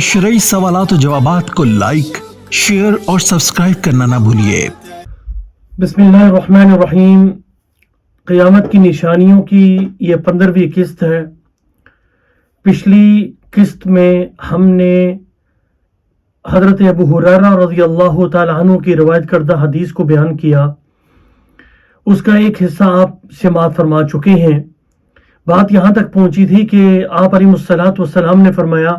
शरई सवालात और जवाबात को लाइक, शेयर और सब्सक्राइब करना ना भूलिए। बिस्मिल्लाहिर्रहमानिर्रहीम। क़यामत की निशानियों की ये 15वीं किस्त है। पिछली किस्त में हमने हज़रत अबू हुरैरा रज़ियल्लाहु ताला अन्हु की रवायत करदा हदीस को बयान किया। उसका एक हिस्सा आप समाअत फरमा चुके हैं। बात यहाँ तक पहुँची थी कि आप अलैहिस्सलातु वस्सलाम ने फरमाया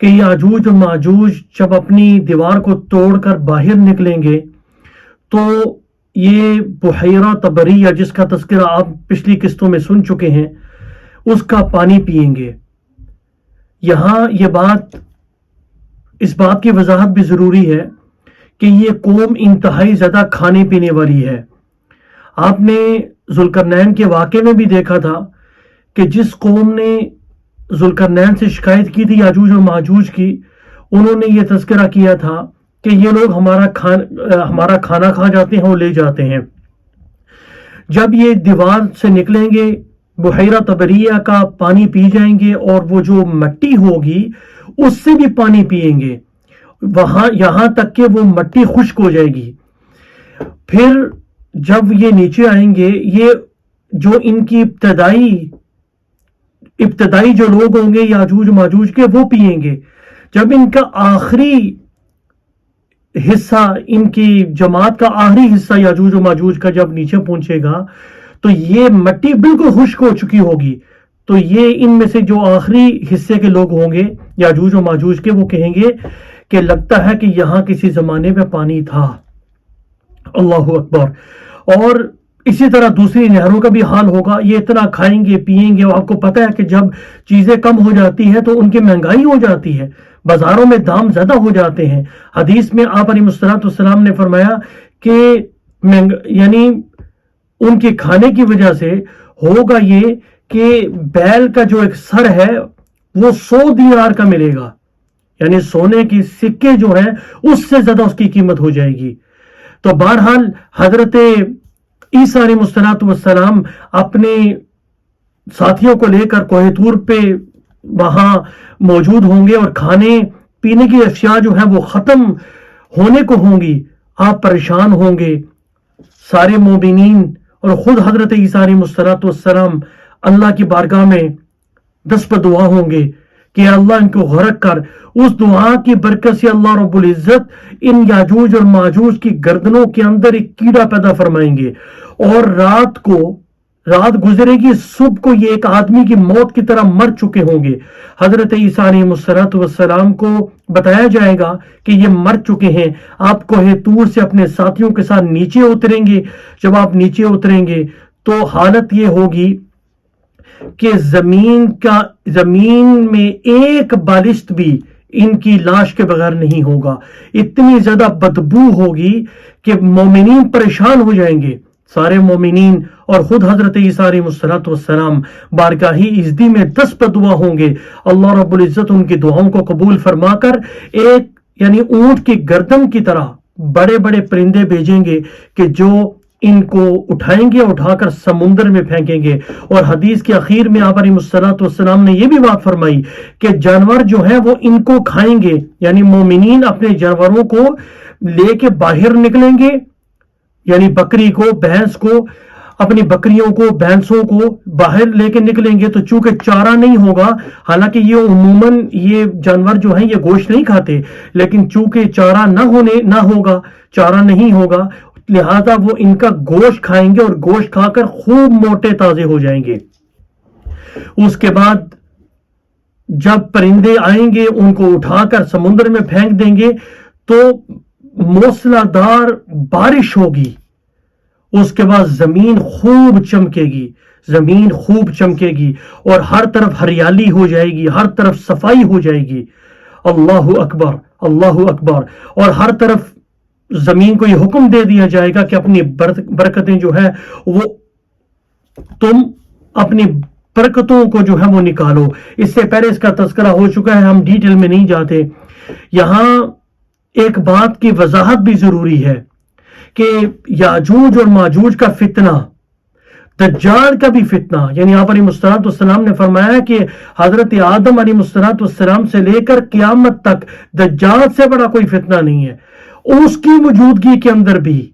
कि याजूज और माजूज जब अपनी दीवार को तोड़कर बाहर निकलेंगे तो ये बुहैरा तबरिया, जिसका तज़किरा आप पिछली किस्तों में सुन चुके हैं, उसका पानी पिएंगे। यहाँ ये बात, इस बात की वजाहत भी ज़रूरी है कि ये कौम इंतहाई ज़्यादा खाने पीने वाली है। आपने ज़ुल्करनैन के वाक़े में भी देखा था कि जिस कौम ने ज़ुल्करनैन से शिकायत की थी याजूज और माजूज की, उन्होंने ये तज़किरा किया था कि ये लोग हमारा खाना खा जाते हैं और ले जाते हैं। जब ये दीवार से निकलेंगे, बुहैरा तबरिया का पानी पी जाएंगे और वो जो मिट्टी होगी उससे भी पानी पिएंगे, वहाँ यहाँ तक कि वो मिट्टी खुश्क हो जाएगी। फिर जब ये नीचे आएंगे, ये जो इनकी इब्तदाई जो लोग होंगे याजूज माजूज के, वो पिएंगे। जब इनका आखिरी हिस्सा, इनकी जमात का आखिरी हिस्सा याजूज और माजूज का जब नीचे पहुंचेगा तो ये मिट्टी बिल्कुल खुश्क हो चुकी होगी। तो ये इनमें से जो आखिरी हिस्से के लोग होंगे याजूज और माजूज के, वो कहेंगे कि लगता है कि यहां किसी जमाने में पानी था। अल्लाहु अकबर। और इसी तरह दूसरी नहरों का भी हाल होगा। ये इतना खाएंगे पिएंगे, और आपको पता है कि जब चीजें कम हो जाती हैं तो उनकी महंगाई हो जाती है, बाजारों में दाम ज्यादा हो जाते हैं। हदीस में आप अलैहिस्सलाम ने फरमाया कि यानी उनके खाने की वजह से होगा ये कि बैल का जो एक सर है वो 100 दीनार का मिलेगा, यानी सोने के सिक्के जो हैं उससे ज्यादा उसकी कीमत हो जाएगी। तो बहरहाल हजरत ईसा अलैहिस्सलाम अपने साथियों को लेकर कोहे तूर पे वहां मौजूद होंगे और खाने पीने की अशिया जो है वो खत्म होने को होंगी। आप परेशान होंगे, सारे मोमिनीन और खुद हजरत ईसा अलैहिस्सलाम अल्लाह की बारगाह में दस्तपद दुआ होंगे कि अल्लाह इनको गरक कर। उस दुआ की बरकत से अल्लाह रब्बुल इज्जत इन याजूज और माजूज की गर्दनों के अंदर एक कीड़ा पैदा फरमाएंगे और रात गुजरेगी, सुबह को ये एक आदमी की मौत की तरह मर चुके होंगे। हजरत ईसा अलैहिस्सलाम को बताया जाएगा कि ये मर चुके हैं। आप कोहे तूर से अपने साथियों के साथ नीचे उतरेंगे। जब आप नीचे उतरेंगे तो हालत ये होगी कि जमीन में एक बालिश्त भी इनकी लाश के बगैर नहीं होगा। इतनी ज्यादा बदबू होगी कि मोमिनीन परेशान हो जाएंगे, सारे मोमिनीन और खुद हजरत ईसा अलैहिस्सलाम बारगाही इज़्दी में दस्तपद दुआ होंगे। अल्लाह रब्बुल इज्जत उनकी दुआओं को कबूल फरमाकर एक यानी ऊंट की गर्दन की तरह बड़े बड़े परिंदे भेजेंगे कि जो इनको उठाएंगे, उठाकर समुद्र में फेंकेंगे। और हदीस के आखिर में आप अलैहिस्सलाम ने यह भी बात फरमाई कि जानवर जो है वो इनको खाएंगे, यानी मोमिनीन अपने जानवरों को लेके बाहर निकलेंगे, यानी बकरी को, भैंस को, अपनी बकरियों को, भैंसों को बाहर लेके निकलेंगे। तो चूंकि चारा नहीं होगा, हालांकि ये उमूमन ये जानवर जो हैं ये गोश्त नहीं खाते, लेकिन चूंकि चारा चारा नहीं होगा, लिहाजा वो इनका गोश्त खाएंगे और गोश्त खाकर खूब मोटे ताजे हो जाएंगे। उसके बाद जब परिंदे आएंगे उनको उठाकर समुद्र में फेंक देंगे तो मूसलाधार बारिश होगी। उसके बाद जमीन खूब चमकेगी और हर तरफ हरियाली हो जाएगी, हर तरफ सफाई हो जाएगी। अल्लाहु अकबर, अल्लाहु अकबर। और हर तरफ जमीन को यह हुक्म दे दिया जाएगा कि अपनी बरकतें जो है वो तुम अपनी बरकतों को जो है वो निकालो। इससे पहले इसका तज़किरा हो चुका है, हम डिटेल में नहीं जाते। यहां एक बात की वजाहत भी जरूरी है कि याजूज और माजूज का फितना दज्जाल का भी फितना, यानी आप अलैहिस्सलाम ने फरमाया कि हजरत आदम अलैहिस्सलाम से लेकर क़यामत तक दज्जाल से बड़ा कोई फितना नहीं है, उसकी मौजूदगी के अंदर भी।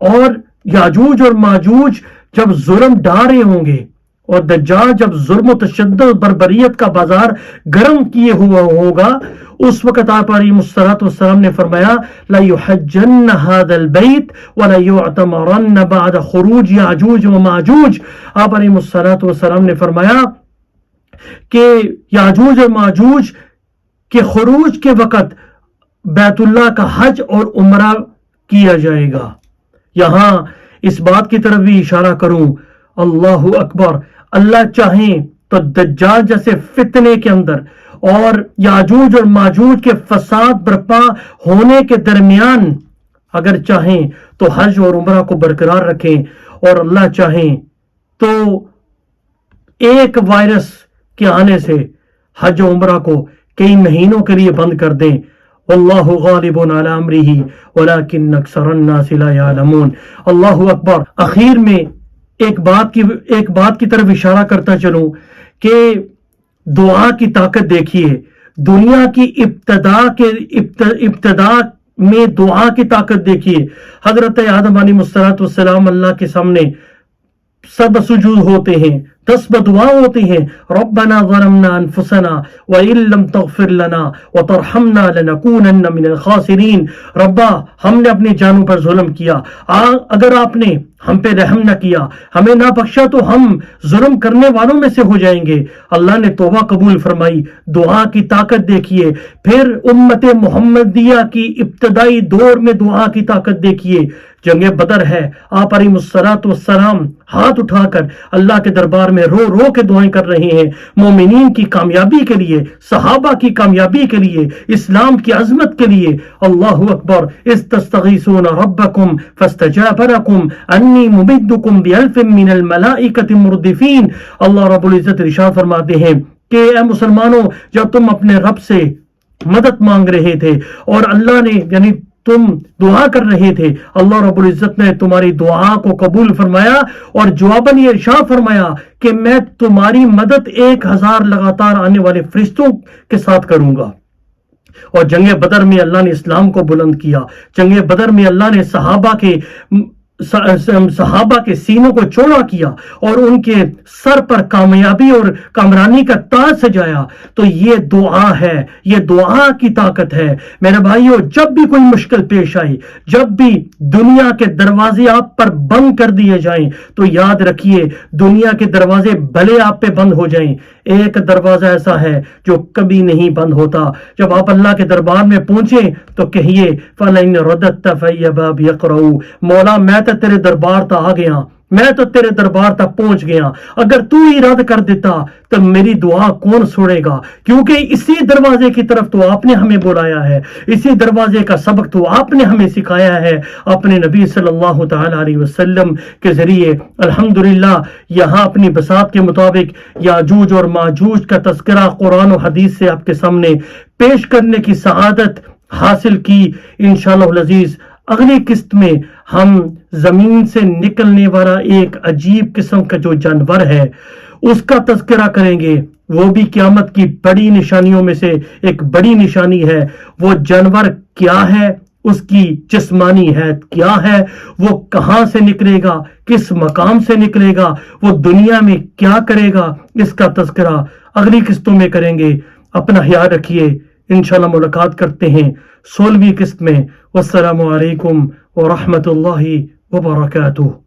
और याजूज और माजूज जब जुर्म ढा रहे होंगे और दज्जाल जब जुर्म तशद्दुद बर्बरियत का बाजार गर्म किए हुआ होगा, उस वक्त आप अलैहिस्सलाम ने फरमाया ला युहज्जन्न हादल बैत व ला युअतमरन्न बअद खुरूज याजूज व माजूज। आप अलैहिस्सलाम ने फरमाया कि याजूज और माजूज के खुरूज के वक्त बैतुल्लाह का हज और उमरा किया जाएगा। यहां इस बात की तरफ भी इशारा करूं, अल्लाहु अकबर, अल्लाह चाहे तो दज्जाल जैसे फितने के अंदर और याजूज और माजूज के फसाद बर्पा होने के दरमियान अगर चाहें तो हज और उमरा को बरकरार रखें, और अल्लाह चाहें तो एक वायरस के आने से हज और उमरा को कई महीनों के लिए बंद कर दें। वल्लाहु गालिबुन अला अम्रिही वलाकिन अक्सरन्नास ला यअलमून। अल्लाहु अकबर। आखिर में एक बात की तरफ इशारा करता चलूं कि दुआ की ताकत देखिए। दुनिया की इब्तदा में दुआ की ताकत देखिए। हजरत आदम अलैहिस्सलाम अल्लाह के सामने सब सुजूद होते हैं, 10 बदुआ होती हैं, रब्बना ज़लमना अनफुसना व इल्लम तग़फिर लना व तरहमना लनकूनन्न मिनल खासिरीन। रब्बा, हमने अपनी जानों पर जुल्म किया, अगर आपने हम पे रहम न किया, हमें ना बख्शा तो हम जुल्म करने वालों में से हो जाएंगे। अल्लाह ने तौबा कबूल फरमाई। दुआ की ताकत देखिए। फिर उम्मत मोहम्मदिया की इब्तदाई दौर में दुआ की ताकत देखिए। जंगे बदर है, आप अलैहिस्सलाम हाथ उठाकर अल्लाह के दरबार में रो रो के दुआएं कर रहे हैं, मोमिनीन की कामयाबी के लिए, सहाबा की कामयाबी के लिए, इस्लाम की अजमत के लिए। अल्लाहु अकबर। इस्तस्तगीसूना रब्बकुम फस्तजाब लकुम अन्नी मुमिद्दुकुम बिअल्फिन मिनल मलाइकति मुर्दिफीन। अल्लाह रब्बुल इज्जत इरशाद फरमाते हैं कि ए मुसलमानों, जब तुम अपने रब से मदद मांग रहे थे और अल्लाह ने, यानी तुम दुआ कर रहे थे, अल्लाह रब्बुल इज्जत ने तुम्हारी दुआ को कबूल फरमाया और जवाबन ये इरशाद फरमाया कि मैं तुम्हारी मदद 1000 लगातार आने वाले फरिश्तों के साथ करूंगा। और जंगे बदर में अल्लाह ने इस्लाम को बुलंद किया। जंगे बदर में अल्लाह ने सहाबा के सीनों को चौड़ा किया और उनके सर पर कामयाबी और कामरानी का ताज सजाया। तो ये दुआ है, ये दुआ की ताकत है। मेरे भाइयों, जब भी कोई मुश्किल पेश आए, जब भी दुनिया के दरवाजे आप पर बंद कर दिए जाएं, तो याद रखिए दुनिया के दरवाजे भले आप पे बंद हो जाएं, एक दरवाजा ऐसा है जो कभी नहीं बंद होता। जब आप अल्लाह के दरबार में पहुंचे तो कहिए फलन रदत फयबाब यकरऊ, मौला मैं तो तेरे दरबार तक आ गया, मैं तो तेरे दरबार तक पहुंच गया, अगर तू ही रद्द कर देता तो मेरी दुआ कौन सुनेगा? क्योंकि इसी दरवाजे की तरफ तो आपने हमें बुलाया है, इसी दरवाजे का सबक तो आपने हमें सिखाया है अपने नबी सल्लल्लाहु तआला अलैहि वसल्लम के जरिए। अल्हम्दुलिल्लाह, यहाँ अपनी बसात के मुताबिक याजूज और माजूज का तज़किरा कुरान और हदीस से आपके सामने पेश करने की सआदत हासिल की। इंशाअल्लाह अज़ीज अगली किस्त में हम जमीन से निकलने वाला एक अजीब किस्म का जो जानवर है उसका तज़किरा करेंगे। वो भी क़यामत की बड़ी निशानियों में से एक बड़ी निशानी है। वो जानवर क्या है, उसकी जिस्मानी हैत क्या है, वो कहां से निकलेगा, किस मकाम से निकलेगा, वो दुनिया में क्या करेगा, इसका तज़किरा अगली किस्तों में करेंगे। अपना ख्याल रखिए। इंशाअल्लाह मुलाकात करते हैं 16वीं किस्त में। वस्सलामु अलैकुम व रहमतुल्लाहि व बरकातुहू।